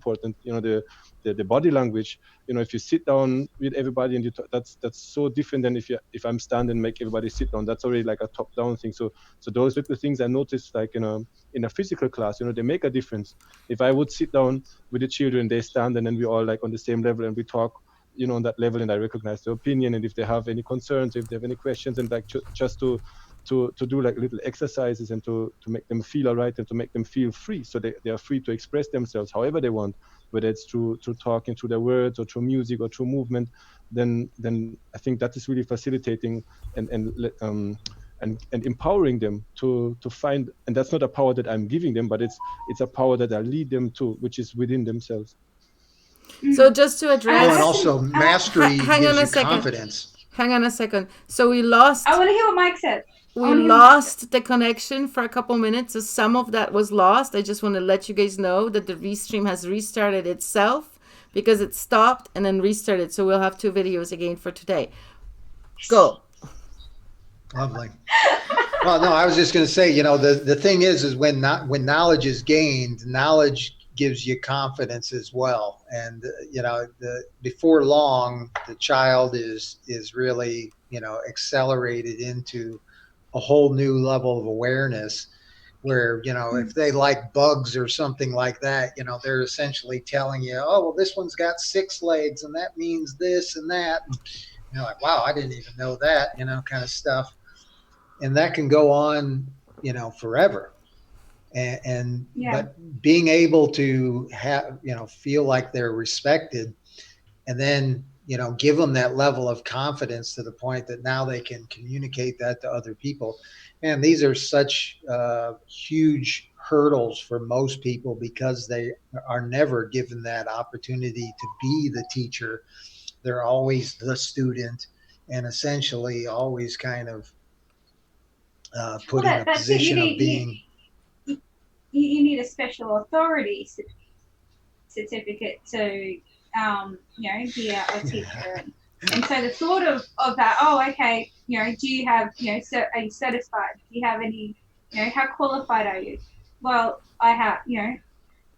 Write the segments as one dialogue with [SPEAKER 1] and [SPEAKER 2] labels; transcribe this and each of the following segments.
[SPEAKER 1] important. The body language. If you sit down with everybody and that's so different than if I'm standing and make everybody sit down. That's already like a top down thing. So those little things I noticed, like in a physical class, they make a difference. If I would sit down with the children, they stand, and then we all like on the same level and we talk, on that level, and I recognize their opinion, and if they have any concerns, if they have any questions, and like just to do like little exercises and to make them feel all right and to make them feel free, so they are free to express themselves however they want, whether it's through talking, through their words, or through music, or through movement. Then I think that is really facilitating and empowering them to find, and that's not a power that I'm giving them, but it's a power that I lead them to, which is within themselves.
[SPEAKER 2] So just to address,
[SPEAKER 3] and also mastery
[SPEAKER 2] hang
[SPEAKER 3] gives
[SPEAKER 2] on a
[SPEAKER 3] you
[SPEAKER 2] second.
[SPEAKER 3] confidence.
[SPEAKER 2] Hang on a second. So we lost.
[SPEAKER 4] I want to hear what Mike said.
[SPEAKER 2] We lost the connection for a couple minutes, so some of that was lost. I just want to let you guys know that the Restream has restarted itself because it stopped and then restarted. So we'll have 2 videos again for today. Go.
[SPEAKER 3] Lovely. Well, no, I was just going to say, the thing is when knowledge is gained, knowledge gives you confidence as well. And, before long, the child is really, accelerated into a whole new level of awareness where, if they like bugs or something like that, they're essentially telling you, oh, well, this one's got 6 legs and that means this and that. And you're like, wow, I didn't even know that, kind of stuff. And that can go on, forever. And but being able to have, feel like they're respected, and then, give them that level of confidence to the point that now they can communicate that to other people. And these are such huge hurdles for most people because they are never given that opportunity to be the teacher. They're always the student and essentially always kind of put in a position of being.
[SPEAKER 4] You need a special authority certificate to, be a teacher. And so the thought of that, oh, okay, do you have, are you certified? Do you have any, how qualified are you? Well, I have,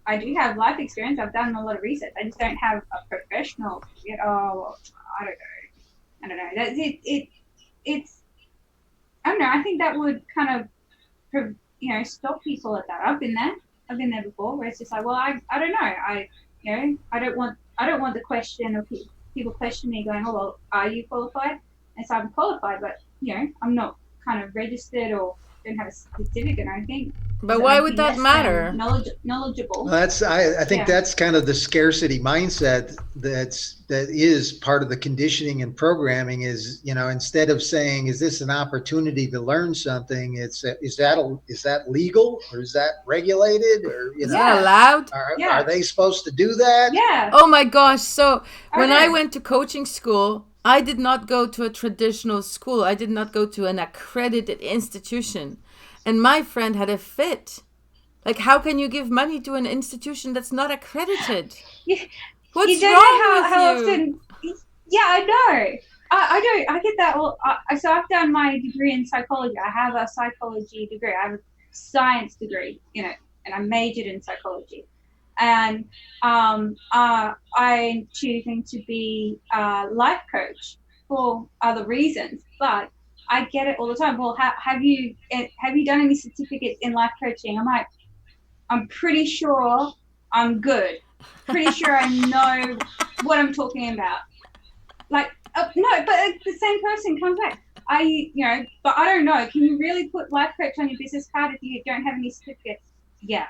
[SPEAKER 4] I do have life experience. I've done a lot of research. I just don't have a professional yet. Oh, well, I don't know. That's it. It's, I don't know. I think that would kind of, stop people at that. I've been there before, where it's just like, well, I don't know. I don't want the question of people question me going, oh, well, are you qualified? And so I'm qualified, but I'm not kind of registered or don't have a certificate or anything.
[SPEAKER 2] But why would that matter?
[SPEAKER 4] Knowledgeable.
[SPEAKER 3] Well, I think that's kind of the scarcity mindset that is part of the conditioning and programming. Is instead of saying, "Is this an opportunity to learn something?" It's is that legal or is that regulated or
[SPEAKER 2] is that allowed?
[SPEAKER 3] Are they supposed to do that?
[SPEAKER 4] Yeah.
[SPEAKER 2] Oh my gosh! So when I went to coaching school, I did not go to a traditional school. I did not go to an accredited institution. And my friend had a fit. Like, how can you give money to an institution that's not accredited? What's wrong with you?
[SPEAKER 4] Yeah, I know. I get that. So I've done my degree in psychology. I have a psychology degree. I have a science degree, and I majored in psychology. And I'm choosing to be a life coach for other reasons, but I get it all the time. Well, have you done any certificates in life coaching? I'm like, I'm pretty sure I'm good. Pretty sure I know what I'm talking about. Like, no, but the same person comes back. But I don't know. Can you really put life coach on your business card if you don't have any certificates? Yeah,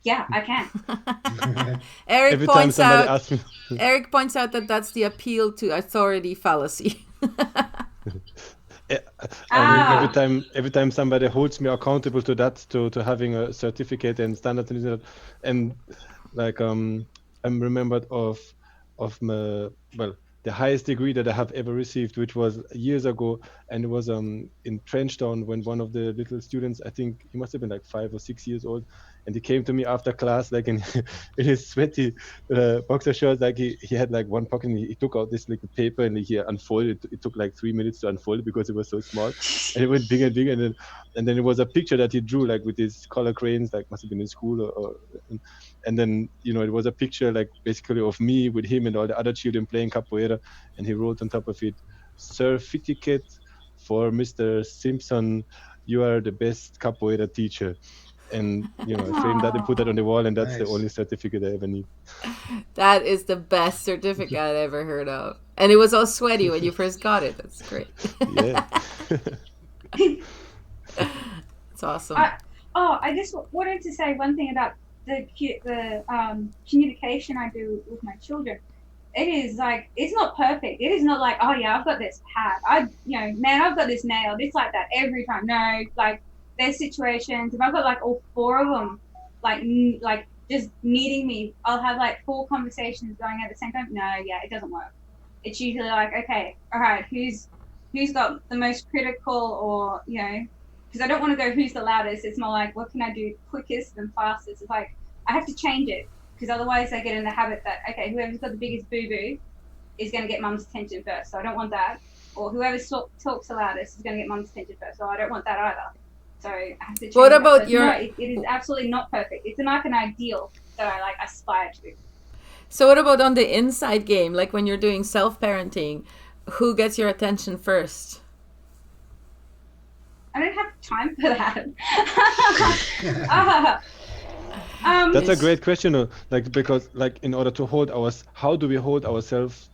[SPEAKER 4] I can.
[SPEAKER 2] Eric points out that that's the appeal to authority fallacy.
[SPEAKER 1] Every time somebody holds me accountable to that, to having a certificate and standards and like I'm remembered of the highest degree that I have ever received, which was years ago, and it was in Trenchtown when one of the little students, I think he must have been like 5 or 6 years old, and he came to me after class, like in his sweaty boxer shorts, like he had like one pocket, and he took out this little paper and he unfolded it. It took like 3 minutes to unfold it because it was so small, and it went bigger and bigger, and then it was a picture that he drew like with his color crayons, like must have been in school And then, it was a picture like basically of me with him and all the other children playing capoeira. And he wrote on top of it, certificate for Mr. Simpson, you are the best capoeira teacher. And, I framed that and put that on the wall, and that's the
[SPEAKER 3] Nice.
[SPEAKER 1] only certificate I ever need.
[SPEAKER 2] That is the best certificate I've ever heard of. And it was all sweaty when you first got it. That's great.
[SPEAKER 1] Yeah.
[SPEAKER 2] It's awesome.
[SPEAKER 4] I just wanted to say one thing about the communication I do with my children. It is like, it's not perfect. It is not like, oh yeah, I've got this pat. I've got this nailed. It's like that every time. No, like there's situations. If I've got like all four of them, like just needing me, I'll have like 4 conversations going at the same time. No, yeah, it doesn't work. It's usually like, okay, all right, who's got the most critical, or because I don't want to go who's the loudest. It's more like, what can I do quickest and fastest? It's like I have to change it, because otherwise I get in the habit that, okay, whoever's got the biggest boo-boo is going to get mum's attention first, so I don't want that. Or whoever talks the loudest is going to get mum's attention first, so I don't want that either. So I have to change
[SPEAKER 2] What
[SPEAKER 4] that.
[SPEAKER 2] about
[SPEAKER 4] But
[SPEAKER 2] your...
[SPEAKER 4] no, it is absolutely not perfect. It's like an ideal that I like aspire to.
[SPEAKER 2] So what about on the inside game, like when you're doing self-parenting, who gets your attention first?
[SPEAKER 4] I don't have time for that.
[SPEAKER 1] That's a great question, like, because like in order to how do we hold ourselves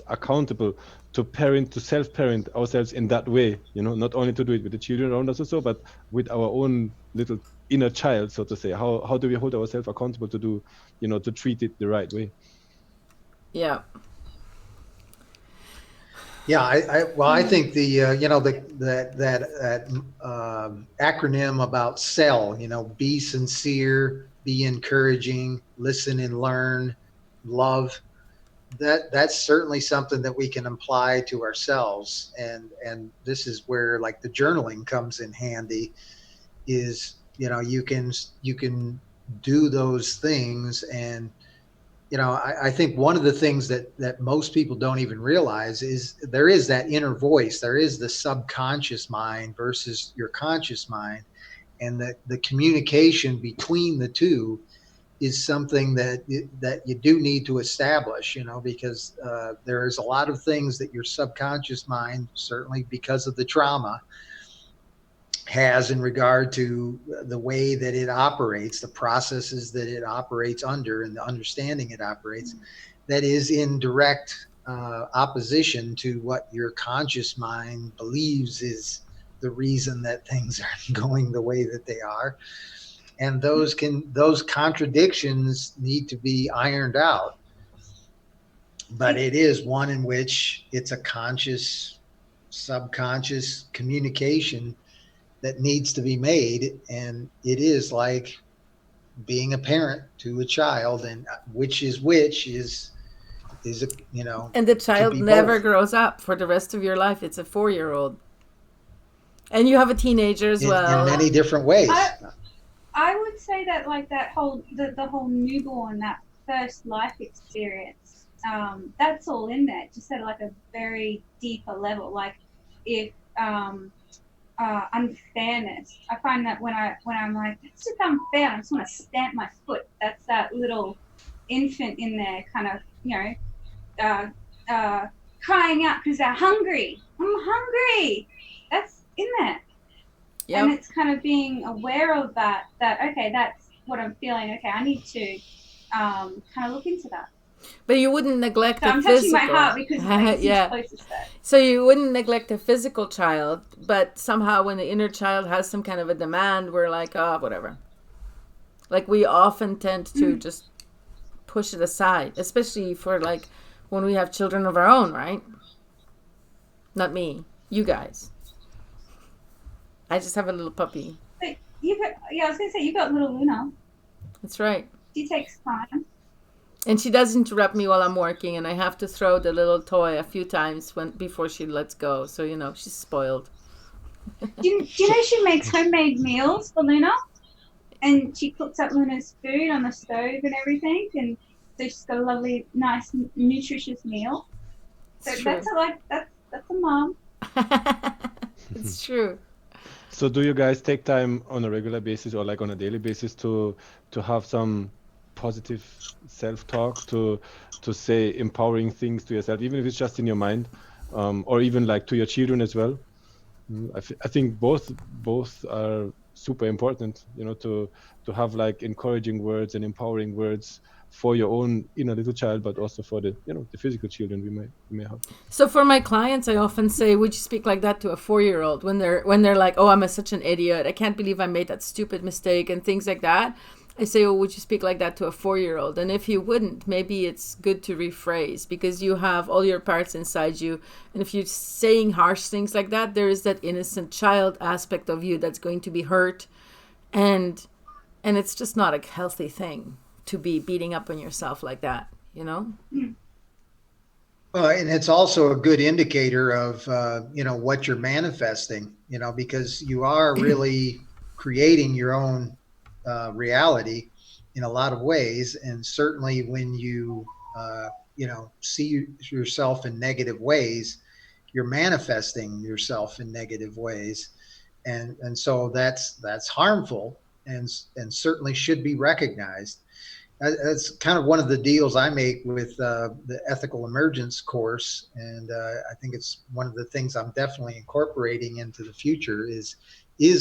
[SPEAKER 1] accountable to self-parent ourselves in that way, not only to do it with the children around us also, but with our own little inner child, so to say. How do we hold ourselves accountable to do, to treat it the right way?
[SPEAKER 2] Yeah.
[SPEAKER 3] Yeah, I think the acronym about SELL, be sincere, be encouraging, listen and learn, love. That's certainly something that we can apply to ourselves, and this is where like the journaling comes in handy. Is you can do those things, and I think one of the things that most people don't even realize is there is that inner voice. There is the subconscious mind versus your conscious mind. And the communication between the two is something that you do need to establish, because there's a lot of things that your subconscious mind, certainly because of the trauma, has in regard to the way that it operates, the processes that it operates under, and the understanding it operates, that is in direct opposition to what your conscious mind believes is the reason that things are going the way that they are. And those contradictions need to be ironed out. But it is one in which it's a conscious, subconscious communication that needs to be made, and it is like being a parent to a child, and which is
[SPEAKER 2] and the child never
[SPEAKER 3] both.
[SPEAKER 2] grows up for the rest of your life. It's a 4-year-old, and you have a teenager as well,
[SPEAKER 3] in many different ways.
[SPEAKER 4] I would say that like that whole the whole newborn, that first life experience, that's all in there, just at like a very deeper level. Like if unfairness. I find that when I'm like, that's just unfair, I just want to stamp my foot. That's that little infant in there, kind of, crying out because they're hungry. I'm hungry. That's in there. Yep. And it's kind of being aware of that, okay, that's what I'm feeling. Okay, I need to kind of look into that.
[SPEAKER 2] But you wouldn't neglect the
[SPEAKER 4] physical. I'm touching my heart because it's closest there.
[SPEAKER 2] So you wouldn't neglect the physical child, but somehow when the inner child has some kind of a demand, we're like, oh, whatever. Like we often tend to just push it aside, especially for like when we have children of our own, right? Not me, you guys. I just have a little puppy.
[SPEAKER 4] But I was going to say, you got little Luna.
[SPEAKER 2] That's right.
[SPEAKER 4] She takes time.
[SPEAKER 2] And she does interrupt me while I'm working, and I have to throw the little toy a few times before she lets go. So, she's spoiled.
[SPEAKER 4] Do you know she makes homemade meals for Luna? And she cooks up Luna's food on the stove and everything. And so she's got a lovely, nice, nutritious meal. So that's a mom.
[SPEAKER 2] It's true.
[SPEAKER 1] So do you guys take time on a regular basis or like on a daily basis to have some positive self-talk, to say empowering things to yourself, even if it's just in your mind, or even like to your children as well. I think both are super important, to have like encouraging words and empowering words for your own inner little child, but also for the the physical children we may have.
[SPEAKER 2] So for my clients, I often say, would you speak like that to a 4-year-old when they're like, oh, I'm such an idiot, I can't believe I made that stupid mistake and things like that. I say, oh, would you speak like that to a 4-year-old? And if you wouldn't, maybe it's good to rephrase, because you have all your parts inside you. And if you're saying harsh things like that, there is that innocent child aspect of you that's going to be hurt. And it's just not a healthy thing to be beating up on yourself like that,
[SPEAKER 3] And it's also a good indicator of, what you're manifesting, because you are really creating your own reality in a lot of ways. And certainly when you, see yourself in negative ways, you're manifesting yourself in negative ways. And so that's harmful, and certainly should be recognized. That's kind of one of the deals I make with the ethical emergence course. And I think it's one of the things I'm definitely incorporating into the future is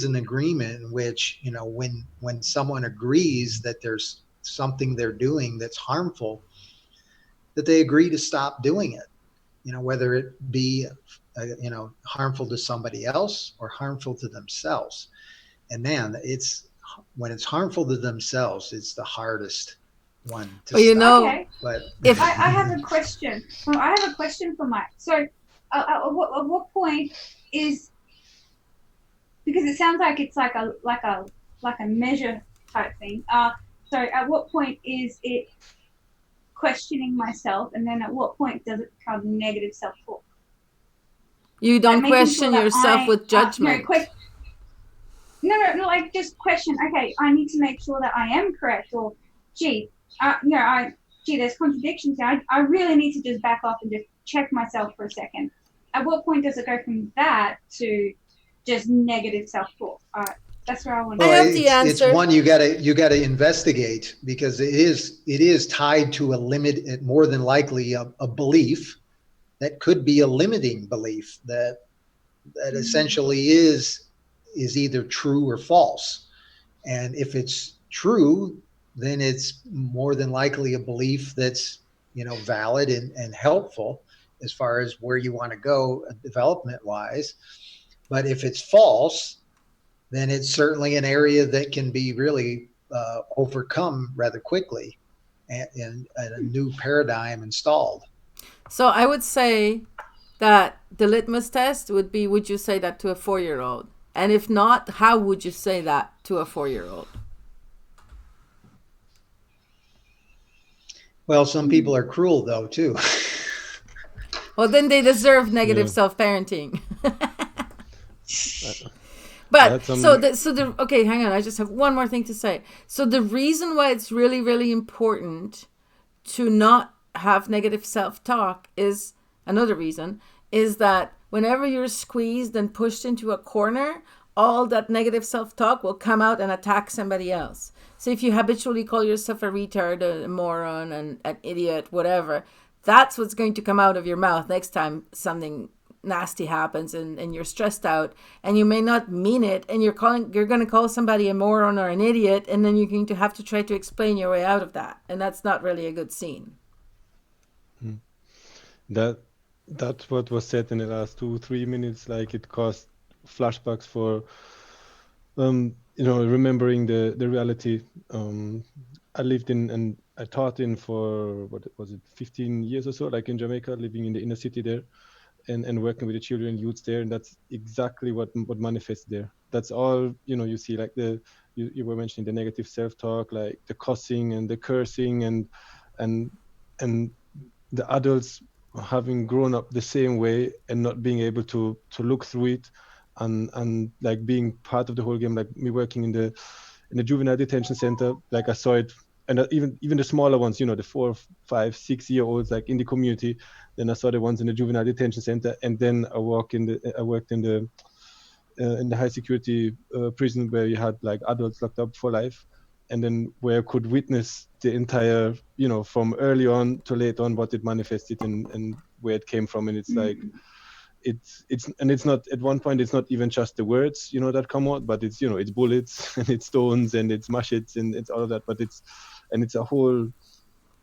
[SPEAKER 3] an agreement in which, when someone agrees that there's something they're doing that's harmful, that they agree to stop doing it, whether it be, harmful to somebody else or harmful to themselves. And man, when it's harmful to themselves, it's the hardest one to stop.
[SPEAKER 4] Okay.
[SPEAKER 3] But
[SPEAKER 4] if I have a question. I have a question for Mike. So at what point is, because it sounds like it's like a measure type thing. So at what point is it questioning myself, and then at what point does it become negative self-talk?
[SPEAKER 2] You don't question yourself with judgment.
[SPEAKER 4] No, like just question. Okay, I need to make sure that I am correct, or gee, there's contradictions here. I really need to just back off and just check myself for a second. At what point does it go from that to just negative self-talk? That's where I want to.
[SPEAKER 2] I have the answer.
[SPEAKER 3] It's one you gotta investigate, because it is tied to a limit, more than likely a belief that could be a limiting belief that essentially is either true or false. And if it's true, then it's more than likely a belief that's, valid and helpful as far as where you want to go development wise. But if it's false, then it's certainly an area that can be really overcome rather quickly, and a new paradigm installed.
[SPEAKER 2] So I would say that the litmus test would be, would you say that to a 4-year-old? And if not, how would you say that to a 4-year-old?
[SPEAKER 3] Well, some people are cruel though too.
[SPEAKER 2] Well, then they deserve negative self-parenting. But okay, hang on. I just have one more thing to say. So the reason why it's really, really important to not have negative self-talk is another reason, is that whenever you're squeezed and pushed into a corner, all that negative self-talk will come out and attack somebody else. So if you habitually call yourself a retard, a moron, an idiot, whatever, that's what's going to come out of your mouth next time something nasty happens and you're stressed out, and you may not mean it, and you're going to call somebody a moron or an idiot, and then you're going to have to try to explain your way out of that, and that's not really a good scene.
[SPEAKER 1] That's what was said in the last 2-3 minutes. Like, it caused flashbacks for remembering the reality. I lived in and I taught in for 15 years or so, like in Jamaica, living in the inner city there, and working with the children and youths there, and that's exactly what manifests there. That's all you see, like you were mentioning the negative self-talk, like the cussing and the cursing, and the adults having grown up the same way and not being able to look through it, and like being part of the whole game. Like me working in the juvenile detention center, like I saw it, and even the smaller ones, the 4, 5, 6-year-olds, like in the community. Then I saw the ones in the juvenile detention center, and then I worked in the high security prison where you had like adults locked up for life, then where I could witness the entire, from early on to late on, what it manifested and where it came from. And it's like, it's not, at one point, it's not even just the words, that come out, but it's, it's bullets and it's stones and it's machets and it's all of that. But it's a whole,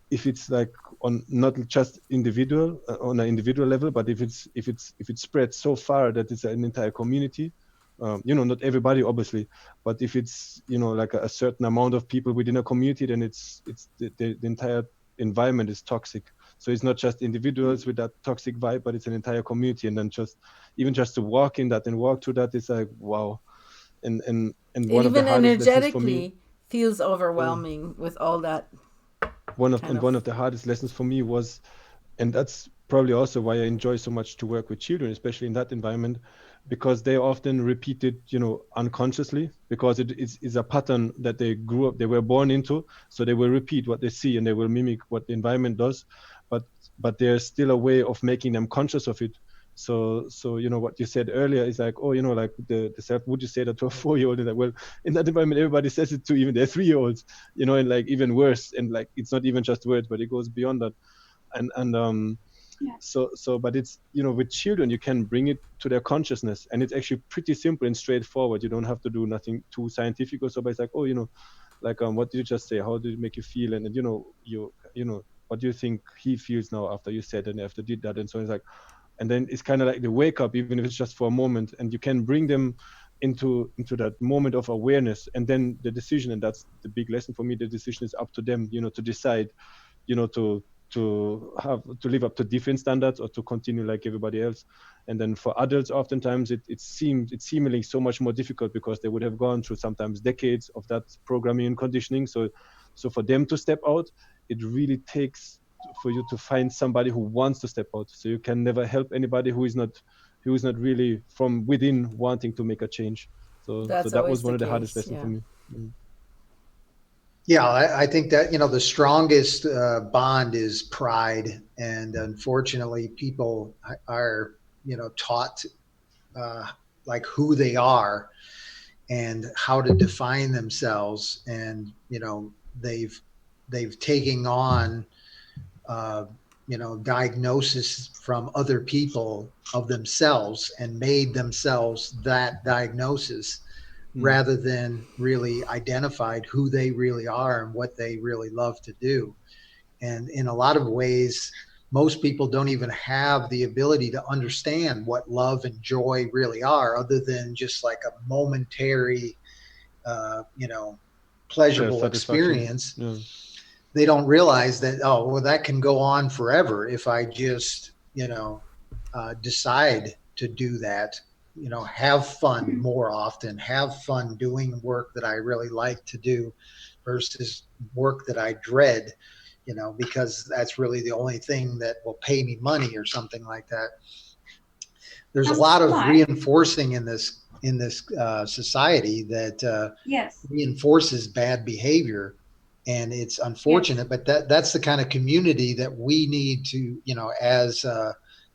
[SPEAKER 1] if it's like on not just individual, on an individual level, but if it spreads so far that it's an entire community, not everybody obviously, but if it's, like a certain amount of people within a community, then it's the entire environment is toxic. So it's not just individuals with that toxic vibe, but it's an entire community. And then even just to walk in that and walk through that is like, wow. And one of the
[SPEAKER 2] Even
[SPEAKER 1] hardest lessons for me,
[SPEAKER 2] energetically feels overwhelming with all that.
[SPEAKER 1] one of the hardest lessons for me was, and that's probably also why I enjoy so much to work with children, especially in that environment, because they often repeat it, unconsciously, because it is a pattern that they were born into. So they will repeat what they see and they will mimic what the environment does, but there's still a way of making them conscious of it. So what you said earlier is like, oh, like the self, would you say that to a 4-year-old? And like, well, in that environment, everybody says it to even their 3-year-olds, and like even worse. And like, it's not even just words, but it goes beyond that. And but it's, with children, you can bring it to their consciousness, and it's actually pretty simple and straightforward. You don't have to do nothing too scientific or so, but it's like, oh, like, what did you just say? How did it make you feel? And what do you think he feels now after you said and after did that? And so it's like, and then it's kind of like the wake up, even if it's just for a moment, and you can bring them into that moment of awareness. And then the decision, and that's the big lesson for me, the decision is up to them, to decide, to live up to different standards or to continue like everybody else. And then for adults, oftentimes it's seemingly so much more difficult, because they would have gone through sometimes decades of that programming and conditioning. So for them to step out, it really takes for you to find somebody who wants to step out. So you can never help anybody who is not really from within wanting to make a change. So that was one of the hardest lessons for me.
[SPEAKER 3] Yeah, I think that, the strongest bond is pride. And unfortunately, people are, taught like who they are and how to define themselves. And, they've taken on, diagnosis from other people of themselves and made themselves that diagnosis, rather than really identified who they really are and what they really love to do. And in a lot of ways, most people don't even have the ability to understand what love and joy really are, other than just like a momentary, pleasurable experience.
[SPEAKER 1] Yeah.
[SPEAKER 3] They don't realize that, oh, well, that can go on forever if I just, decide to do that. Have fun more often, have fun doing work that I really like to do versus work that I dread, because that's really the only thing that will pay me money or something like that. There's a lot of reinforcing in this society that reinforces bad behavior. And it's unfortunate, but that's the kind of community that we need to, as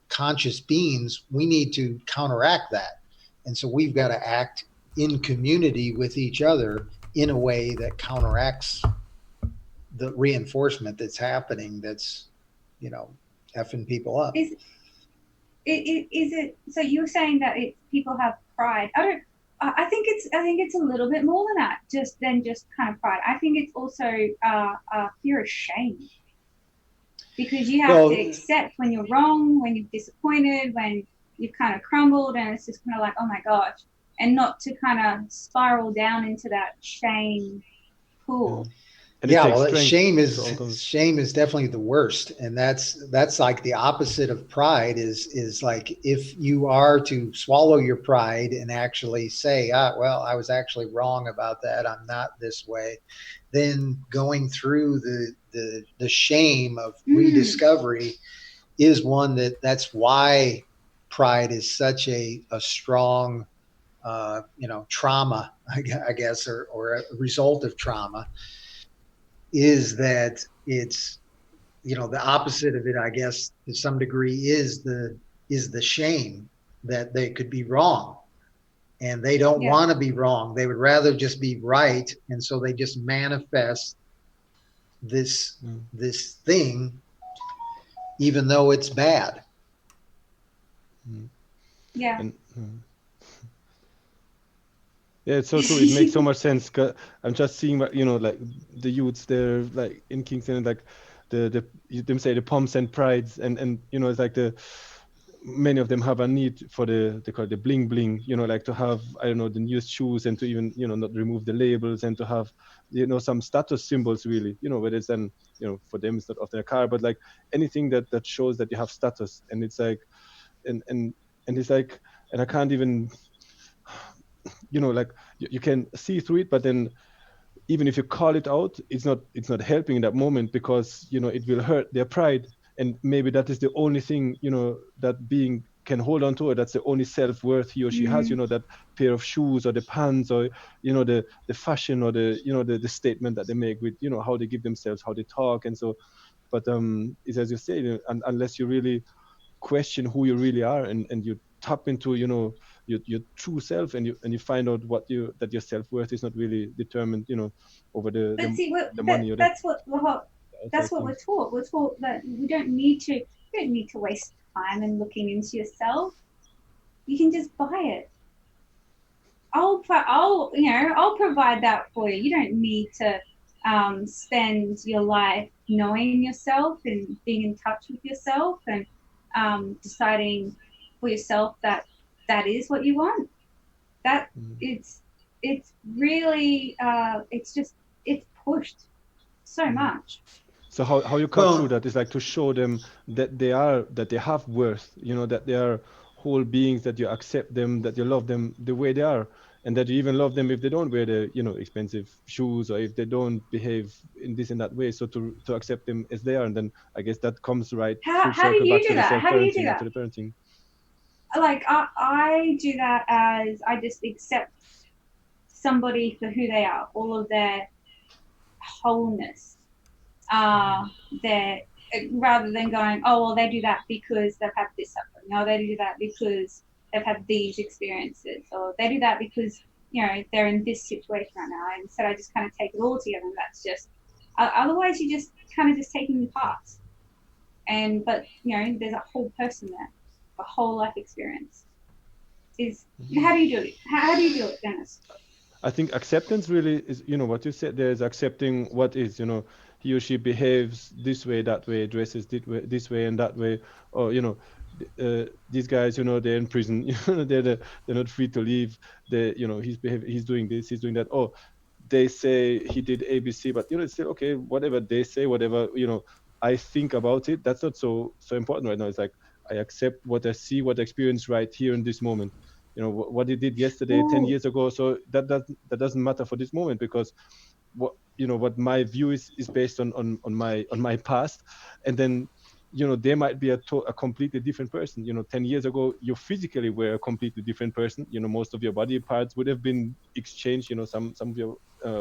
[SPEAKER 3] conscious beings, we need to counteract that. And so we've got to act in community with each other in a way that counteracts the reinforcement that's happening, that's, effing people up.
[SPEAKER 4] Is it, so you're saying that people have pride? I think it's a little bit more than that, just kind of pride. I think it's also a fear of shame, because you have to accept when you're wrong, when you're disappointed, when you've kind of crumbled, and it's just kind of like, oh my gosh, and not to kind of spiral down into that shame pool.
[SPEAKER 3] Yeah, well, shame is definitely the worst, and that's like the opposite of pride. Is like, if you are to swallow your pride and actually say, well, I was actually wrong about that, I'm not this way, then going through the shame of rediscovery is one that's why pride is such a strong trauma, I guess, or a result of trauma. Is that it's, the opposite of it, I guess, to some degree, is the shame that they could be wrong. and they don't
[SPEAKER 4] Yeah.
[SPEAKER 3] want to be wrong. They would rather just be right, and so they just manifest this thing, even though it's bad.
[SPEAKER 4] Yeah.
[SPEAKER 1] And yeah, it's so true. It makes so much sense. 'Cause I'm just seeing, like the youths, they're like in Kingston, like them say the pomps and prides, and it's like many of them have a need for they call it the bling bling, like to have, I don't know, the newest shoes, and to even, not remove the labels, and to have, some status symbols, really, whether it's then, for them it's not often a car, but like anything that shows that you have status. And it's like, and it's like, and I can't even, like you can see through it, but then even if you call it out, it's not helping in that moment, because it will hurt their pride. And maybe that is the only thing, that being can hold on to, or that's the only self-worth he or she has, that pair of shoes, or the pants, or the fashion, or the statement that they make with, how they give themselves, how they talk. And so, but it's as you say, unless you really question who you really are, and you tap into, your true self, and you find out that your self-worth is not really determined, over
[SPEAKER 4] But see,
[SPEAKER 1] the money, or the
[SPEAKER 4] that's what
[SPEAKER 1] outside
[SPEAKER 4] we're
[SPEAKER 1] things.
[SPEAKER 4] taught. We're taught that we don't need to waste time in looking into yourself. You can just buy it. I'll provide that for you. You don't need to spend your life knowing yourself and being in touch with yourself, and deciding for yourself that is what you want. That it's really it's pushed so much.
[SPEAKER 1] So how you cut through that is like to show them that they have worth, that they are whole beings, that you accept them, that you love them the way they are, and that you even love them if they don't wear the, expensive shoes, or if they don't behave in this and that way. So to accept them as they are. And then I guess that comes right full
[SPEAKER 4] How do
[SPEAKER 1] circle back
[SPEAKER 4] you
[SPEAKER 1] to
[SPEAKER 4] do
[SPEAKER 1] the
[SPEAKER 4] that? How do you do
[SPEAKER 1] self-parenting,
[SPEAKER 4] that?
[SPEAKER 1] to the parenting.
[SPEAKER 4] Like I do that as I just accept somebody for who they are, all of their wholeness. Their Rather than going, oh well, they do that because they've had this suffering, or they do that because they've had these experiences, or they do that because they're in this situation right now. Instead, I just kind of take it all together, and that's just otherwise you just kind of just taking the parts. But there's a whole person there, a whole life experience. How do you do it? How do you do it, Dennis?
[SPEAKER 1] I think acceptance really is, what you said there, is accepting what is, he or she behaves this way, that way, dresses this way and that way, or, these guys, they're in prison, they're not free to leave. He's doing this, he's doing that. Oh, they say he did ABC, but, it's still okay, whatever they say, whatever, I think about it, that's not so important right now. It's like, I accept what I see, what I experience right here in this moment. What he did yesterday, 10 years ago, so that doesn't matter for this moment, because what my view is based on my past. And then they might be a completely different person. 10 years ago you physically were a completely different person. Most of your body parts would have been exchanged. Some of your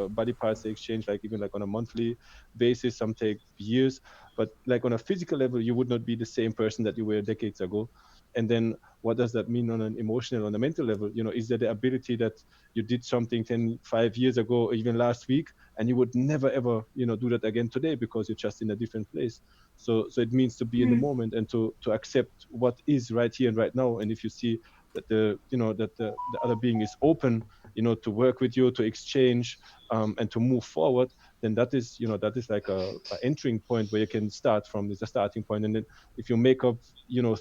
[SPEAKER 1] body parts, they exchange, like even like on a monthly basis, some take years. But like on a physical level, you would not be the same person that you were decades ago. And then what does that mean on an emotional, on a mental level? Is there the ability that you did something 5 years ago, or even last week, and you would never ever do that again today, because you're just in a different place? So it means to be in the moment, and to accept what is right here and right now. And if you see that the other being is open, to work with you, to exchange, and to move forward, then that is like a entering point where you can start from. Is a starting point. And then if you make up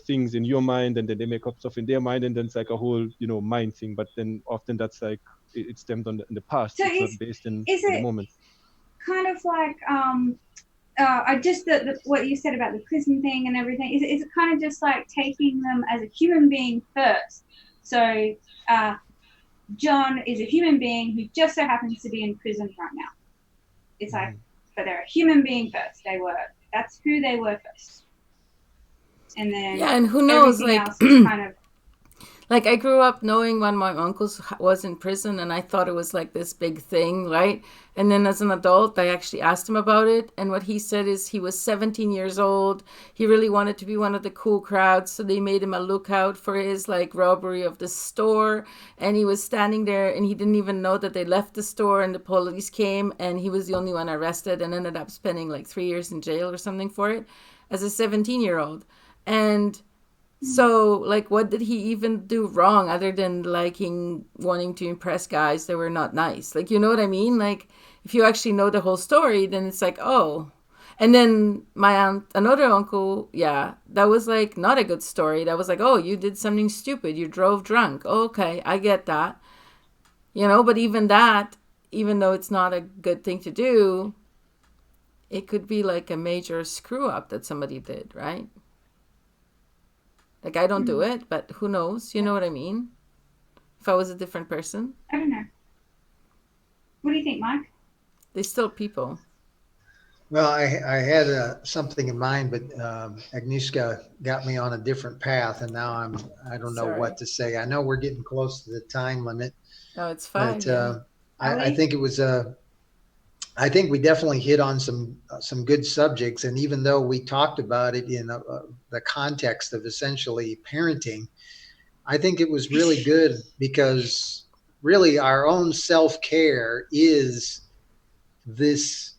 [SPEAKER 1] things in your mind, and then they make up stuff in their mind, and then it's like a whole mind thing. But then often that's like it's stemmed in the past.
[SPEAKER 4] So
[SPEAKER 1] it's not based in the
[SPEAKER 4] it
[SPEAKER 1] moment.
[SPEAKER 4] kind of like I just what you said about the prison thing and everything, is it kind of just like taking them as a human being first? So John is a human being who just so happens to be in prison right now. It's like, but they're a human being first. That's who they were first. And then
[SPEAKER 2] yeah, and who knows,
[SPEAKER 4] everything
[SPEAKER 2] like
[SPEAKER 4] else is kind of
[SPEAKER 2] Like, I grew up knowing one of my uncles was in prison, and I thought it was like this big thing, right? And then as an adult, I actually asked him about it. And what he said is he was 17 years old. He really wanted to be one of the cool crowds. So they made him a lookout for his like robbery of the store. And he was standing there and he didn't even know that they left the store, and the police came and he was the only one arrested and ended up spending like 3 years in jail or something for it as a 17-year-old. And so, like, what did he even do wrong other than wanting to impress guys that were not nice? Like, you know what I mean? Like, if you actually know the whole story, then it's like, oh. And then my aunt, another uncle, yeah, that was like not a good story. That was like, oh, you did something stupid. You drove drunk. Okay, I get that. You know, but even that, even though it's not a good thing to do, it could be like a major screw up that somebody did, right? Like, I don't do it, but who knows? You know what I mean? If I was a different person.
[SPEAKER 4] I don't know. What do you think, Mike?
[SPEAKER 2] They're still people.
[SPEAKER 3] Well, I had something in mind, but Agnieszka got me on a different path, and now I don't know what to say. I know we're getting close to the time limit.
[SPEAKER 2] Oh, it's fine.
[SPEAKER 3] But
[SPEAKER 2] yeah.
[SPEAKER 3] I think it was I think we definitely hit on some good subjects, and even though we talked about it in the context of essentially parenting, I think it was really good because really our own self-care is this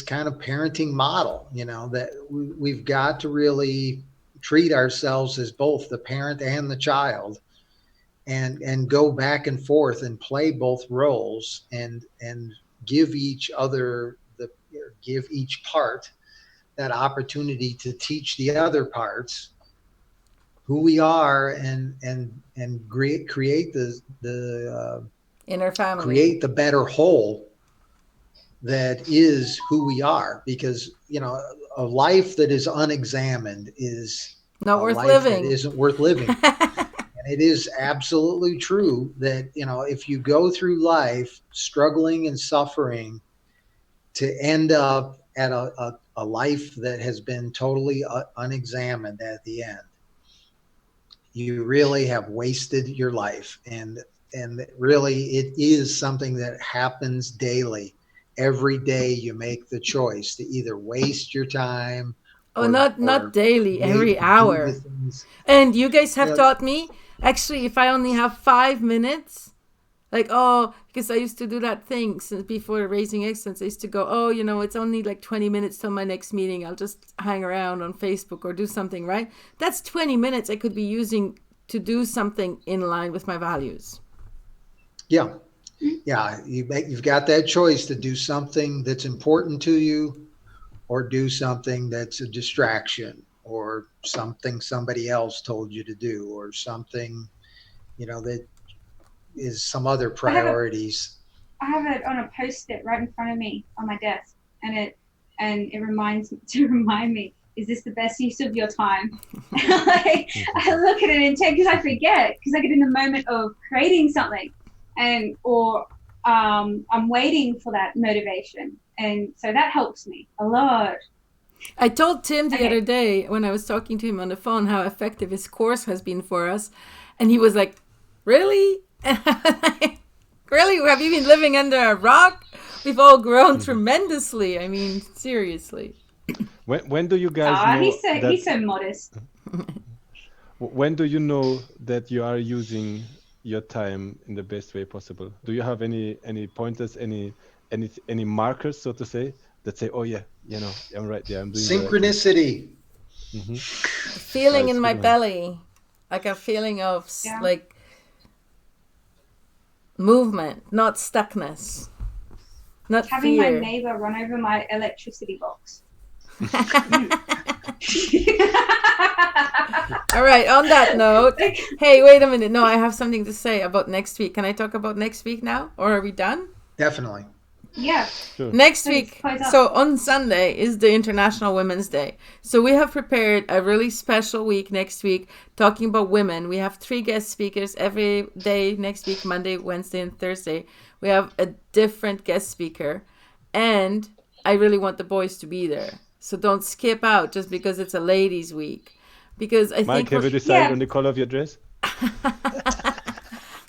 [SPEAKER 3] kind of parenting model, you know, that we've got to really treat ourselves as both the parent and the child, and go back and forth and play both roles, and give each part that opportunity to teach the other parts who we are, and create the
[SPEAKER 2] inner family,
[SPEAKER 3] create the better whole that is who we are. Because, you know, a life that is unexamined is
[SPEAKER 2] not worth living.
[SPEAKER 3] That isn't worth living. And it is absolutely true that, you know, if you go through life struggling and suffering to end up at a life that has been totally unexamined at the end, you really have wasted your life. And really, it is something that happens daily. Every day you make the choice to either waste your time.
[SPEAKER 2] Oh, not daily, every hour. And you guys have taught me, actually, if I only have 5 minutes, like, oh, because I used to do that thing since before Raising Excellence. I used to go, oh, you know, it's only like 20 minutes till my next meeting. I'll just hang around on Facebook or do something, right? That's 20 minutes I could be using to do something in line with my values.
[SPEAKER 3] Yeah. Yeah. You've got that choice to do something that's important to you, or do something that's a distraction, or something somebody else told you to do, or something, you know, that is some other priorities.
[SPEAKER 4] I have it on a post-it right in front of me on my desk, and it remind me, is this the best use of your time? Like, I look at it intent because I forget, because I get in the moment of creating something, or I'm waiting for that motivation. And so that helps me a lot.
[SPEAKER 2] I told Tim the other day when I was talking to him on the phone how effective his course has been for us. And he was like, really? Really? Have you been living under a rock? We've all grown tremendously. I mean, seriously.
[SPEAKER 1] When do you guys know
[SPEAKER 4] he's so modest.
[SPEAKER 1] When do you know that you are using your time in the best way possible? Do you have any pointers, any markers, so to say, that say, oh yeah, you know, I'm right there, I'm doing
[SPEAKER 3] synchronicity.
[SPEAKER 1] Mm-hmm.
[SPEAKER 2] Feeling in my belly, like a feeling of like movement, not stuckness, not
[SPEAKER 4] having
[SPEAKER 2] fear.
[SPEAKER 4] my neighbor run over my electricity box.
[SPEAKER 2] All right, on that note, hey, wait a minute. No, I have something to say about next week. Can I talk about next week now, or are we done?
[SPEAKER 3] Definitely.
[SPEAKER 4] Yeah.
[SPEAKER 1] Sure.
[SPEAKER 2] Next week, so on Sunday is the International Women's Day. So we have prepared a really special week next week talking about women. We have 3 guest speakers every day next week, Monday, Wednesday, and Thursday. We have a different guest speaker. And I really want the boys to be there. So don't skip out just because it's a ladies' week. Because I think...
[SPEAKER 1] Mike, have you decided on the color of your dress?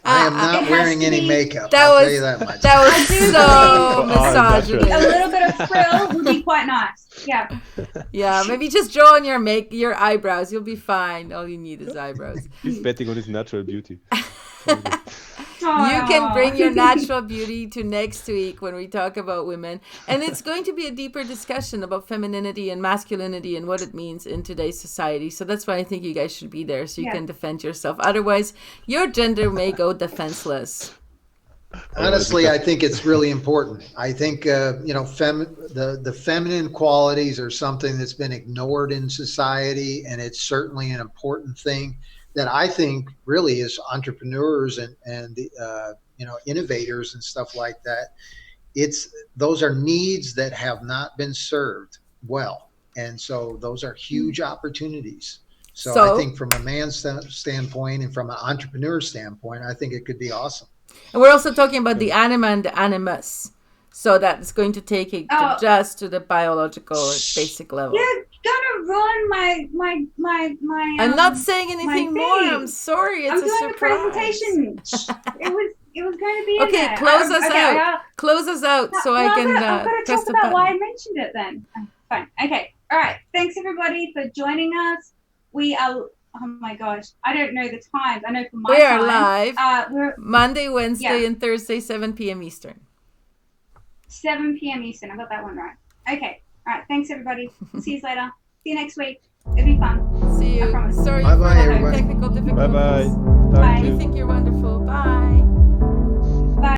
[SPEAKER 3] I am not
[SPEAKER 4] It has
[SPEAKER 3] wearing
[SPEAKER 4] to
[SPEAKER 3] any
[SPEAKER 4] be-
[SPEAKER 3] makeup.
[SPEAKER 2] That
[SPEAKER 3] I'll
[SPEAKER 2] was-
[SPEAKER 3] tell you that much.
[SPEAKER 2] That was so
[SPEAKER 1] Oh,
[SPEAKER 2] misogynist.
[SPEAKER 4] A little bit of frill would be quite nice. Yeah.
[SPEAKER 2] Yeah, maybe just draw on your eyebrows. You'll be fine. All you need is eyebrows.
[SPEAKER 1] He's betting on his natural beauty.
[SPEAKER 2] You can
[SPEAKER 4] Aw.
[SPEAKER 2] bring your natural beauty to next week when we talk about women. And it's going to be a deeper discussion about femininity and masculinity and what it means in today's society. So that's why I think you guys should be there so you
[SPEAKER 4] Yeah.
[SPEAKER 2] can defend yourself. Otherwise, your gender may go defenseless.
[SPEAKER 3] Honestly, I think it's really important. I think the feminine qualities are something that's been ignored in society, and it's certainly an important thing that I think really as entrepreneurs and innovators and stuff like that. Those are needs that have not been served well, and so those are huge opportunities. So I think from a man's standpoint and from an entrepreneur standpoint, I think it could be awesome.
[SPEAKER 2] And we're also talking about the anima and the animus. So that's going to take it to just to the biological basic level.
[SPEAKER 4] You're gonna ruin my
[SPEAKER 2] I'm not saying anything
[SPEAKER 4] my
[SPEAKER 2] more.
[SPEAKER 4] thing.
[SPEAKER 2] I'm sorry. It's
[SPEAKER 4] I'm
[SPEAKER 2] a
[SPEAKER 4] doing
[SPEAKER 2] surprise.
[SPEAKER 4] a presentation. It was going to be in
[SPEAKER 2] Okay,
[SPEAKER 4] there.
[SPEAKER 2] close us out.
[SPEAKER 4] I'll-
[SPEAKER 2] Close us out so I can
[SPEAKER 4] I've got to
[SPEAKER 2] press
[SPEAKER 4] talk
[SPEAKER 2] the
[SPEAKER 4] about
[SPEAKER 2] button.
[SPEAKER 4] why I mentioned it then. Fine. Okay. All right. Thanks everybody for joining us. We are. Oh my gosh, I don't know the times. I know for my
[SPEAKER 2] We are
[SPEAKER 4] time,
[SPEAKER 2] live
[SPEAKER 4] we're
[SPEAKER 2] Monday, Wednesday,
[SPEAKER 4] Yeah.
[SPEAKER 2] and Thursday, 7 p.m. Eastern.
[SPEAKER 4] 7 p.m. Eastern. I got that one right. Okay. All right. Thanks everybody. See you later. See you next week. It'll be fun.
[SPEAKER 2] See
[SPEAKER 4] I
[SPEAKER 2] you.
[SPEAKER 4] promise.
[SPEAKER 2] Sorry
[SPEAKER 3] Bye-bye,
[SPEAKER 2] for the
[SPEAKER 3] everybody.
[SPEAKER 2] technical difficulties.
[SPEAKER 1] Bye bye.
[SPEAKER 4] Bye.
[SPEAKER 2] We think you're wonderful. Bye.